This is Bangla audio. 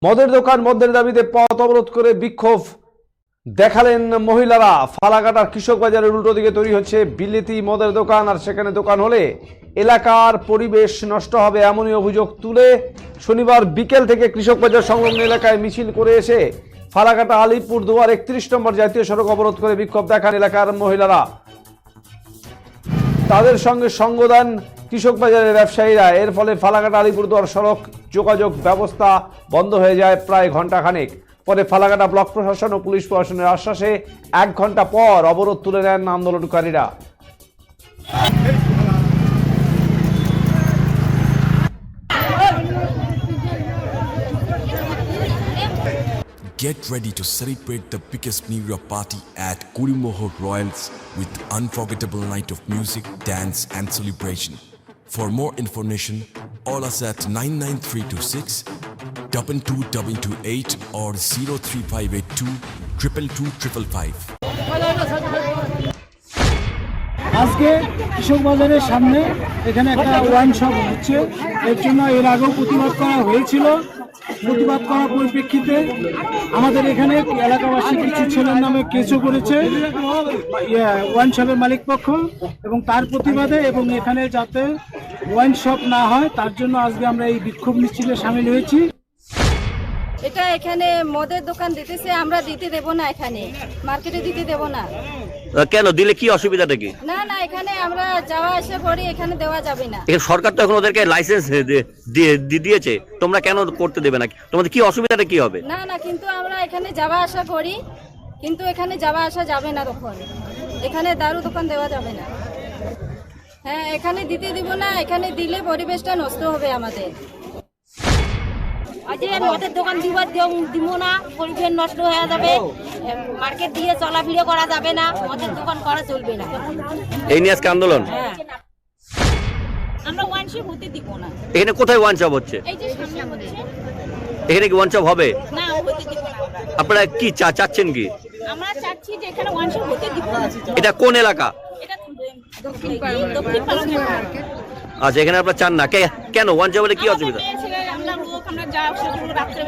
মদের দোকান বন্ধের দাবিতে পথ অবরোধ করে বিক্ষোভ দেখালেন মহিলারা। ফালাকাটার কৃষক বাজারের উল্টো দিকে তৈরি হচ্ছে বিলেতি মদের দোকান, আর সেখানে দোকান হলে এলাকার পরিবেশ নষ্ট হবে এমনই অভিযোগ তুলে শনিবার বিকেল থেকে কৃষক বাজার সংলগ্ন এলাকায় মিছিল করে এসে ফালাকাটা আলিপুরদুয়ার ৩১ নম্বর জাতীয় সড়ক অবরোধ করে বিক্ষোভ দেখান এলাকার মহিলারা। তাদের সঙ্গে সঙ্গ দেন কৃষক বাজারের ব্যবসায়ীরা। এর ফলে ফালাকাটা আলিপুরদুয়ার সড়ক যোগাযোগ ব্যবস্থা বন্ধ হয়ে যায় প্রায় ঘণ্টাখানেক। পরে ফালাকাটা ব্লক প্রশাসন ও পুলিশ প্রশাসনের আশ্বাসে ১ ঘণ্টা পর অবরোধ তুলে নেন আন্দোলনকারীরা। Get ready to celebrate the biggest New Year party at Kurimohor Royals with unforgettable night of music, dance and celebration. For more information, call us at 99326 22228 or 03582 222 555. আজকে কৃষক বাজারের সামনে এখানে একটা ওয়াইন শপ হচ্ছে, এর জন্য এর আগেও প্রতিবাদ করা হয়েছিল। প্রতিবাদ করার পরিপ্রেক্ষিতে আমাদের এখানে এলাকাবাসী কিছু ছেলের নামে কেসও করেছে ওয়াইন শপের মালিক পক্ষ, এবং তার প্রতিবাদে এবং এখানে যাতে ওয়াইন শপ না হয় তার জন্য আজকে আমরা এই বিক্ষোভ মিছিলে সামিল হয়েছি। এটা এখানে মদের দোকান দিতেছে, আমরা দিতে দেব না, এখানে মার্কেটে দিতে দেব না। কেন দিলে কি অসুবিধাটা কি? না না, এখানে আমরা যাওয়া আসা করি, এখানে দেওয়া যাবে না। সরকার তো এখন ওদেরকে লাইসেন্স দিয়েছে, তোমরা কেন করতে দেবে না? তোমাদের কি অসুবিধাটা কি হবে? না না, কিন্তু আমরা এখানে যাওয়া আসা করি, কিন্তু এখানে যাওয়া আসা যাবে না। তখন এখানে দারু দোকান দেওয়া যাবে না। হ্যাঁ, এখানে দিতে দিব না, এখানে দিলে পরিবেশটা নষ্ট হবে আমাদের। আজ মদের দোকান দিব না, পরিবেশ নষ্ট হয়ে যাবে, মার্কেট দিয়ে চলাফেরা করা যাবে না, মদের দোকান করা চলবে না। এই নিয়ে আজকে আন্দোলন। হ্যাঁ, আমরা ওয়ান শপ হতে দিব না। এখানে কোথায় ওয়ান শপ হচ্ছে? এই যে সামনে হচ্ছে, এখানে কি ওয়ান শপ হবে? না, হতে দিব না। আপনারা কি চাচ্ছেন কি? আমরা চাচ্ছি যে এখানে ওয়ান শপ হতে দিব না। এটা কোন এলাকা? এটা দক্ষিণ পালং। আচ্ছা, এখানে আপনারা চান না কেন? ওয়ান শপ হলে কি অসুবিধা? আমরা লোক, আমরা যা রাত্রে